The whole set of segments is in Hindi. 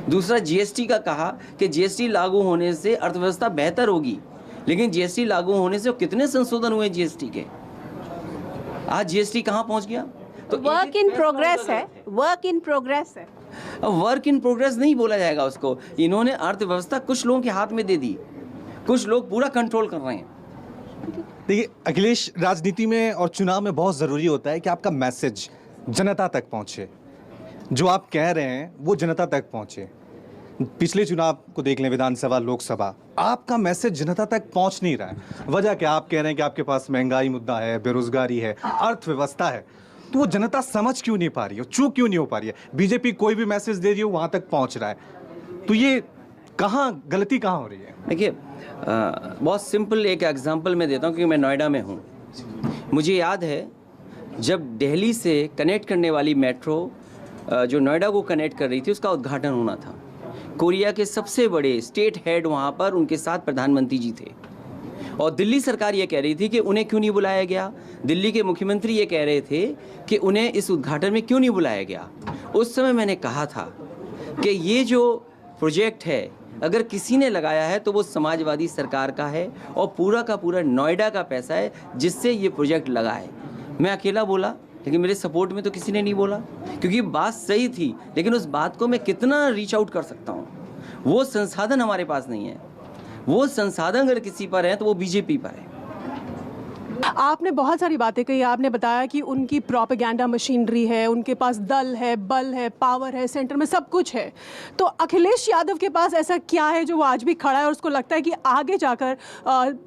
दूसरा जीएसटी का कहा कि जीएसटी लागू होने से अर्थव्यवस्था बेहतर होगी, लेकिन जीएसटी लागू होने से कितने संशोधन हुए जीएसटी के? आज जीएसटी कहाँ पहुँच गया? तो वर्क इन प्रोग्रेस है, वर्क इन प्रोग्रेस है। वर्क इन प्रोग्रेस नहीं बोला जाएगा उसको। इन्होंने अर्थव्यवस्था कुछ लोगों के हाथ में दे दी, कुछ लोग पूरा कंट्रोल कर रहे हैं। देखिए अखिलेश, राजनीति में और चुनाव में बहुत ज़रूरी होता है कि आपका मैसेज जनता तक पहुंचे, जो आप कह रहे हैं वो जनता तक पहुंचे। पिछले चुनाव को देख लें, विधानसभा, लोकसभा, आपका मैसेज जनता तक पहुंच नहीं रहा है। वजह क्या? आप कह रहे हैं कि आपके पास महंगाई मुद्दा है, बेरोजगारी है, अर्थव्यवस्था है, तो वो जनता समझ क्यों नहीं पा रही है, चूक क्यों नहीं हो पा रही है? बीजेपी कोई भी मैसेज दे रही है वहां तक पहुंच रहा है, तो ये गलती कहाँ हो रही है? देखिए बहुत सिंपल एक एग्जांपल मैं देता हूँ, क्योंकि मैं नोएडा में हूँ। मुझे याद है जब दिल्ली से कनेक्ट करने वाली मेट्रो जो नोएडा को कनेक्ट कर रही थी, उसका उद्घाटन होना था। कोरिया के सबसे बड़े स्टेट हेड वहाँ पर, उनके साथ प्रधानमंत्री जी थे, और दिल्ली सरकार ये कह रही थी कि उन्हें क्यों नहीं बुलाया गया। दिल्ली के मुख्यमंत्री ये कह रहे थे कि उन्हें इस उद्घाटन में क्यों नहीं बुलाया गया। उस समय मैंने कहा था कि ये जो प्रोजेक्ट है, अगर किसी ने लगाया है तो वो समाजवादी सरकार का है, और पूरा का पूरा नोएडा का पैसा है जिससे ये प्रोजेक्ट लगा है। मैं अकेला बोला, लेकिन मेरे सपोर्ट में तो किसी ने नहीं बोला, क्योंकि बात सही थी, लेकिन उस बात को मैं कितना रीच आउट कर सकता हूँ? वो संसाधन हमारे पास नहीं है। वो संसाधन अगर किसी पर है तो वो बीजेपी पर है। आपने बहुत सारी बातें कही। आपने बताया कि उनकी प्रोपेगेंडा मशीनरी है, उनके पास दल है, बल है, पावर है, सेंटर में सब कुछ है। तो अखिलेश यादव के पास ऐसा क्या है जो वो आज भी खड़ा है और उसको लगता है कि आगे जाकर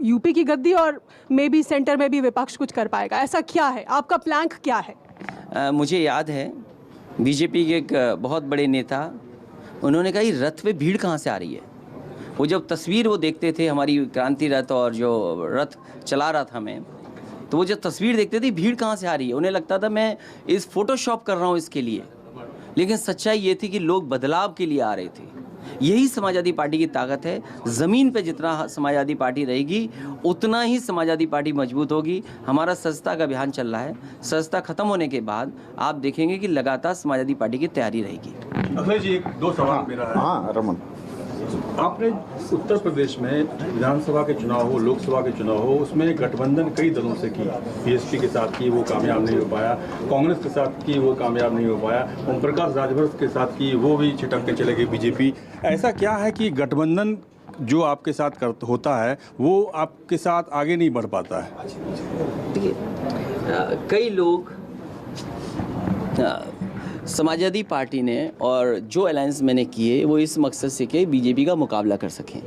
यूपी की गद्दी और मे बी सेंटर में भी विपक्ष कुछ कर पाएगा? ऐसा क्या है? आपका प्लान क्या है? मुझे याद है बीजेपी के एक बहुत बड़े नेता, उन्होंने कहा रथ पे भीड़ कहाँ से आ रही है। वो जब तस्वीर वो देखते थे हमारी क्रांति रथ और जो रथ चला रहा था मैं, तो वो जब तस्वीर देखते थे भीड़ कहाँ से आ रही है, उन्हें लगता था मैं इस फोटोशॉप कर रहा हूँ इसके लिए। लेकिन सच्चाई ये थी कि लोग बदलाव के लिए आ रहे थे। यही समाजवादी पार्टी की ताकत है। ज़मीन पे जितना समाजवादी पार्टी रहेगी उतना ही समाजवादी पार्टी मजबूत होगी। हमारा सस्ता का अभियान चल रहा है। सस्ता खत्म होने के बाद आप देखेंगे कि लगातार समाजवादी पार्टी की तैयारी रहेगी। अखिलेश जी, दो सवाल मेरा है। हाँ रमन, आपने उत्तर प्रदेश में विधानसभा के चुनाव हो, लोकसभा के चुनाव हो, उसमें गठबंधन कई दलों से की। बीएसपी के साथ की, वो कामयाब नहीं हो पाया। कांग्रेस के साथ की, वो कामयाब नहीं हो पाया। ओम प्रकाश राजभर के साथ की, वो भी छिटक के चले गए बीजेपी। ऐसा क्या है कि गठबंधन जो आपके साथ होता है वो आपके साथ आगे नहीं बढ़ पाता है? देखिए कई लोग समाजवादी पार्टी ने और जो अलायंस मैंने किए वो इस मकसद से कि बीजेपी का मुकाबला कर सकें।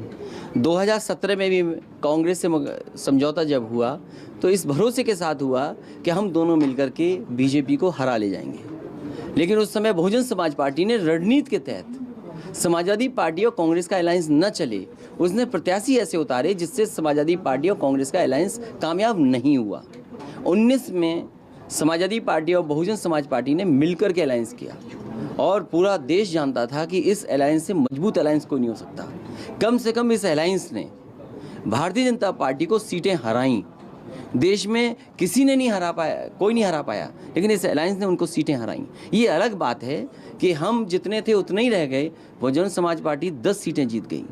2017 में भी कांग्रेस से समझौता जब हुआ तो इस भरोसे के साथ हुआ कि हम दोनों मिलकर के बीजेपी को हरा ले जाएंगे। लेकिन उस समय बहुजन समाज पार्टी ने रणनीति के तहत समाजवादी पार्टी और कांग्रेस का अलायंस न चले, उसने प्रत्याशी ऐसे उतारे जिससे समाजवादी पार्टी और कांग्रेस का अलायंस कामयाब नहीं हुआ। 19 में समाजवादी पार्टी और बहुजन समाज पार्टी ने मिलकर के अलायंस किया, और पूरा देश जानता था कि इस अलायंस से मजबूत अलायंस कोई नहीं हो सकता। कम से कम इस अलायंस ने भारतीय जनता पार्टी को सीटें हराईं। देश में किसी ने नहीं हरा पाया, कोई नहीं हरा पाया, लेकिन इस अलायंस ने उनको सीटें हराईं। ये अलग बात है कि हम जितने थे उतने ही रह गए, बहुजन समाज पार्टी 10 सीटें जीत गई।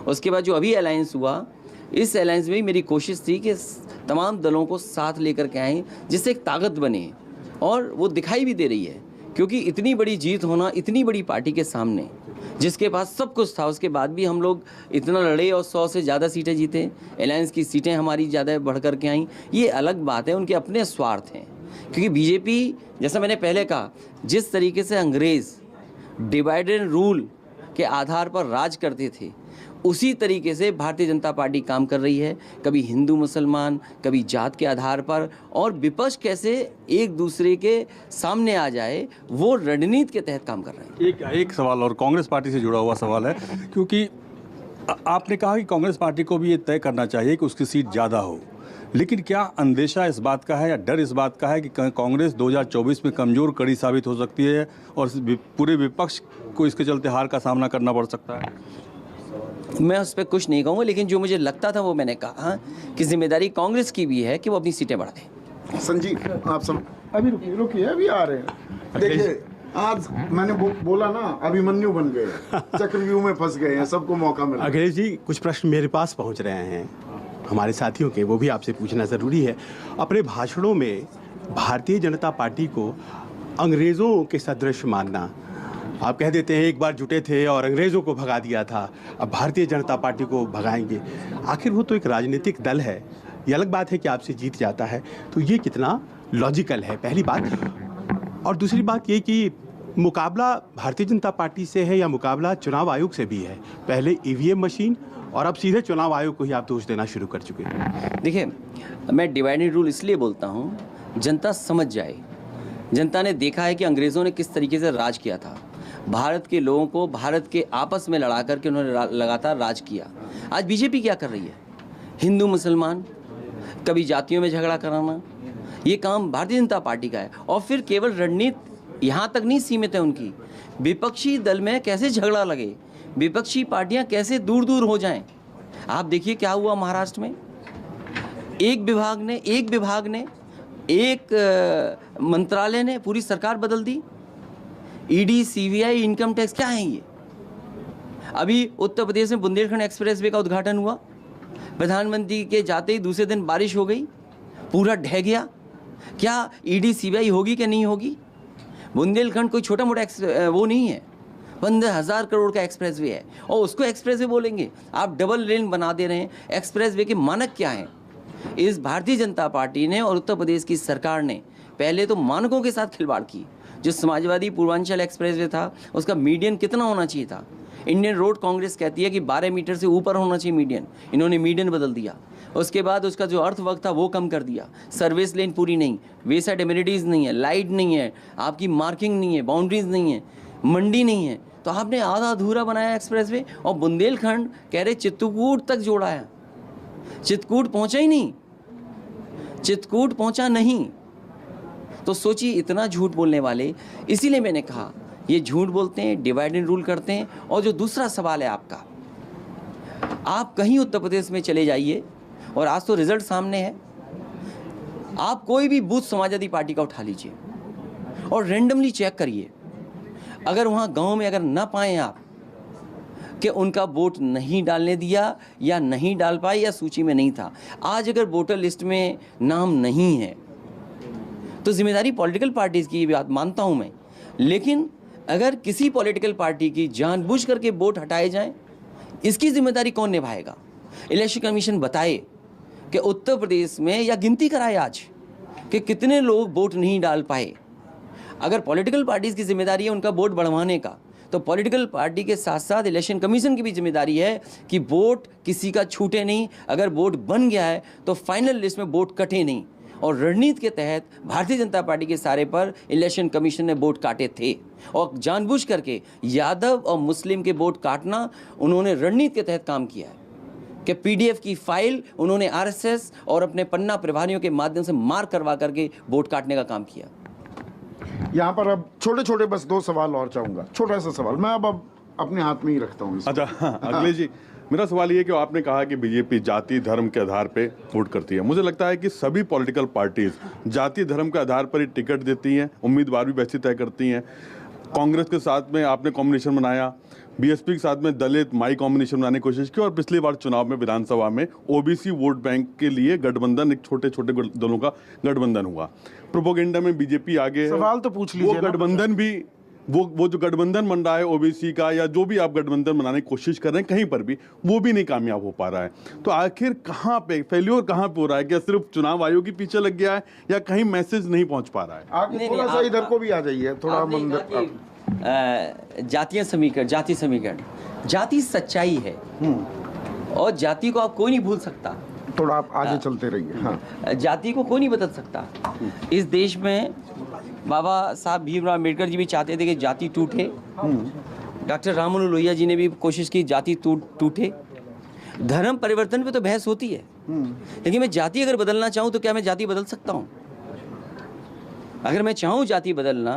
उसके बाद जो अभी अलायंस हुआ, इस अलायंस में मेरी कोशिश थी कि तमाम दलों को साथ लेकर के आएँ जिससे एक ताकत बने, और वो दिखाई भी दे रही है। क्योंकि इतनी बड़ी जीत होना, इतनी बड़ी पार्टी के सामने जिसके पास सब कुछ था, उसके बाद भी हम लोग इतना लड़े और 100 से ज़्यादा सीटें जीते। अलायंस की सीटें हमारी ज़्यादा बढ़ कर के आईं, ये अलग बात है, उनके अपने स्वार्थ हैं। क्योंकि बीजेपी, जैसा मैंने पहले कहा, जिस तरीके से अंग्रेज़ डिवाइड एंड रूल के आधार पर राज करते थे, उसी तरीके से भारतीय जनता पार्टी काम कर रही है। कभी हिंदू मुसलमान, कभी जात के आधार पर, और विपक्ष कैसे एक दूसरे के सामने आ जाए, वो रणनीति के तहत काम कर रहे हैं। एक सवाल और कांग्रेस पार्टी से जुड़ा हुआ सवाल है, क्योंकि आपने कहा कि कांग्रेस पार्टी को भी ये तय करना चाहिए कि उसकी सीट ज़्यादा हो, लेकिन क्या अंदेशा इस बात का है या डर इस बात का है कि कांग्रेस 2024 में कमज़ोर कड़ी साबित हो सकती है और पूरे विपक्ष को इसके चलते हार का सामना करना पड़ सकता है? मैं उस पर कुछ नहीं कहूँगा, लेकिन जो मुझे लगता था वो मैंने कहा कि जिम्मेदारी कांग्रेस की भी है कि वो अपनी सीटें बढ़ाए। संजीव आप अभी रुकिए, अभी आ रहे हैं। देखिए आज मैंने बोला ना, अभिमन्यु बन गए, चक्रव्यूह में फंस गए हैं, सबको मौका मिला। अखिलेश जी, कुछ प्रश्न मेरे पास पहुंच रहे हैं हमारे साथियों के, वो भी आपसे पूछना ज़रूरी है। अपने भाषणों में भारतीय जनता पार्टी को अंग्रेज़ों के सदृश मानना, आप कह देते हैं एक बार जुटे थे और अंग्रेज़ों को भगा दिया था, अब भारतीय जनता पार्टी को भगाएंगे। आखिर वो तो एक राजनीतिक दल है, ये अलग बात है कि आपसे जीत जाता है, तो ये कितना लॉजिकल है, पहली बात। और दूसरी बात ये कि मुकाबला भारतीय जनता पार्टी से है या मुकाबला चुनाव आयोग से भी है? पहले ईवीएम मशीन और अब सीधे चुनाव आयोग को ही आप दोष देना शुरू कर चुके हैं। देखिए, मैं डिवाइडेड रूल इसलिए बोलता हूँ, जनता समझ जाए। जनता ने देखा है कि अंग्रेज़ों ने किस तरीके से राज किया था, भारत के लोगों को भारत के आपस में लड़ा करके उन्होंने लगातार राज किया। आज बीजेपी क्या कर रही है? हिंदू मुसलमान, कभी जातियों में झगड़ा कराना, ये काम भारतीय जनता पार्टी का है। और फिर केवल रणनीति यहाँ तक नहीं सीमित है उनकी, विपक्षी दल में कैसे झगड़ा लगे, विपक्षी पार्टियां कैसे दूर दूर हो जाएं। आप देखिए क्या हुआ महाराष्ट्र में, एक विभाग ने एक मंत्रालय ने पूरी सरकार बदल दी। ईडी, सीबीआई, इनकम टैक्स, क्या है ये? अभी उत्तर प्रदेश में बुंदेलखंड एक्सप्रेसवे का उद्घाटन हुआ, प्रधानमंत्री के जाते ही दूसरे दिन बारिश हो गई, पूरा ढह गया। क्या ईडी सीबीआई होगी कि नहीं होगी? बुंदेलखंड कोई छोटा मोटा वो नहीं है, 15,000 करोड़ का एक्सप्रेसवे है और उसको एक्सप्रेसवे बोलेंगे? आप डबल लेन बना दे रहे हैं। एक्सप्रेसवे के मानक क्या हैं? इस भारतीय जनता पार्टी ने और उत्तर प्रदेश की सरकार ने पहले तो मानकों के साथ खिलवाड़ की। जो समाजवादी पूर्वांचल एक्सप्रेसवे था, उसका मीडियन कितना होना चाहिए था? इंडियन रोड कांग्रेस कहती है कि 12 मीटर से ऊपर होना चाहिए मीडियन, इन्होंने मीडियन बदल दिया। उसके बाद उसका जो अर्थ वर्क था वो कम कर दिया। सर्विस लेन पूरी नहीं, वे साइड एमिनिटीज़ नहीं है, लाइट नहीं है, आपकी मार्किंग नहीं है, बाउंड्रीज नहीं है, मंडी नहीं है, तो आपने आधा अधूरा बनाया एक्सप्रेसवे। और बुंदेलखंड कह रहे चित्रकूट तक जोड़ा है, चित्रकूट पहुंचा ही नहीं, चित्रकूट पहुंचा नहीं। तो सोचिए, इतना झूठ बोलने वाले, इसीलिए मैंने कहा ये झूठ बोलते हैं, डिवाइड एंड रूल करते हैं। और जो दूसरा सवाल है आपका, आप कहीं उत्तर प्रदेश में चले जाइए और आज तो रिजल्ट सामने है, आप कोई भी बूथ समाजवादी पार्टी का उठा लीजिए और रेंडमली चेक करिए, अगर वहाँ गांव में अगर ना पाएं आप कि उनका वोट नहीं डालने दिया या नहीं डाल पाए या सूची में नहीं था, आज अगर वोटर लिस्ट में नाम नहीं है तो जिम्मेदारी पॉलिटिकल पार्टीज़ की बात मानता हूँ मैं। लेकिन अगर किसी पॉलिटिकल पार्टी की जानबूझ करके वोट हटाए जाएं, इसकी जिम्मेदारी कौन निभाएगा? इलेक्शन कमीशन बताए कि उत्तर प्रदेश में, या गिनती कराए आज कि कितने लोग वोट नहीं डाल पाए। अगर पॉलिटिकल पार्टीज़ की जिम्मेदारी है उनका वोट बढ़वाने का, तो पॉलिटिकल पार्टी के साथ साथ इलेक्शन कमीशन की भी जिम्मेदारी है कि वोट किसी का छूटे नहीं। अगर वोट बन गया है तो फाइनल लिस्ट में वोट कटे नहीं। और रणनीति के तहत भारतीय जनता पार्टी के सारे पर इलेक्शन कमीशन ने वोट काटे थे और जानबूझ करके यादव और मुस्लिम के वोट काटना उन्होंने रणनीति के तहत काम किया है कि पीडीएफ की फाइल उन्होंने आरएसएस और अपने पन्ना प्रभारियों के माध्यम से मार करवा करके वोट काटने का काम किया। यहाँ पर अब छोटे छोटे बस 2 सवाल और चाहूंगा, छोटा सा सवाल मैं अब अपने हाथ में ही रखता हूँ। अच्छा, अखिलेश जी, मेरा सवाल ये कि आपने कहा कि बीजेपी जाति धर्म के आधार पे वोट करती है। मुझे लगता है कि सभी पॉलिटिकल पार्टीज जाति धर्म के आधार पर ही टिकट देती हैं, उम्मीदवार भी वैसे तय करती हैं। कांग्रेस के साथ में आपने कॉम्बिनेशन बनाया, बीएसपी के साथ में दलित माई कॉम्बिनेशन बनाने की कोशिश की, और पिछली बार चुनाव में विधानसभा में ओबीसी वोट बैंक के लिए गठबंधन, एक छोटे छोटे दलों का गठबंधन हुआ। प्रोपोगेंडा में बीजेपी आगे, सवाल तो पूछ लीजिए। वो गठबंधन भी, वो जो गठबंधन बन रहा है ओबीसी का, या जो भी आप गठबंधन बनाने की कोशिश कर रहे हैं कहीं पर भी, वो भी नहीं कामयाब हो पा रहा है। तो आखिर कहाँ पे फेल्योर कहाँ पे हो रहा है? क्या सिर्फ चुनाव आयोग के पीछे लग गया है या कहीं मैसेज नहीं पहुंच पा रहा है? आगे थोड़ा सा इधर को भी आ जाइए, थोड़ा मंदिर। जातीय समीकरण, जाति समीकरण, जाति सच्चाई है और जाति को आप कोई नहीं भूल सकता। थोड़ा आप आगे चलते रहिए। हाँ, जाति को कोई नहीं बदल सकता। इस देश में बाबा साहब भीमराव अम्बेडकर जी भी चाहते थे कि जाति टूटे। डॉक्टर राम मनोहर लोहिया जी ने भी कोशिश की जाति टूटे। धर्म परिवर्तन पे तो बहस होती है, लेकिन मैं जाति अगर बदलना चाहूँ तो क्या मैं जाति बदल सकता हूँ? अगर मैं चाहूँ जाति बदलना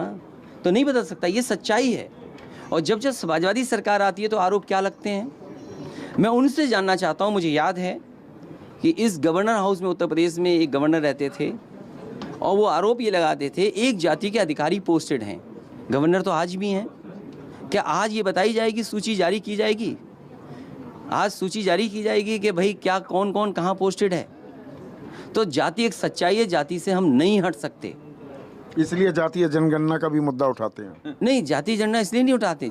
तो नहीं बदल सकता, ये सच्चाई है। और जब जब समाजवादी सरकार आती है तो आरोप क्या लगते हैं, मैं उनसे जानना चाहता हूँ। मुझे याद है कि इस गवर्नर हाउस में उत्तर प्रदेश में एक गवर्नर रहते थे और वो आरोप ये लगाते थे एक जाति के अधिकारी पोस्टेड हैं, गवर्नर तो आज भी हैं। क्या आज ये बताई जाएगी, सूची जारी की जाएगी? आज सूची जारी की जाएगी कि भाई क्या कौन कौन कहाँ पोस्टेड है? तो जाति एक सच्चाई है, जाति से हम नहीं हट सकते। इसलिए जातीय जनगणना का भी मुद्दा उठाते हैं। नहीं, जाति जनगणना इसलिए नहीं उठाते।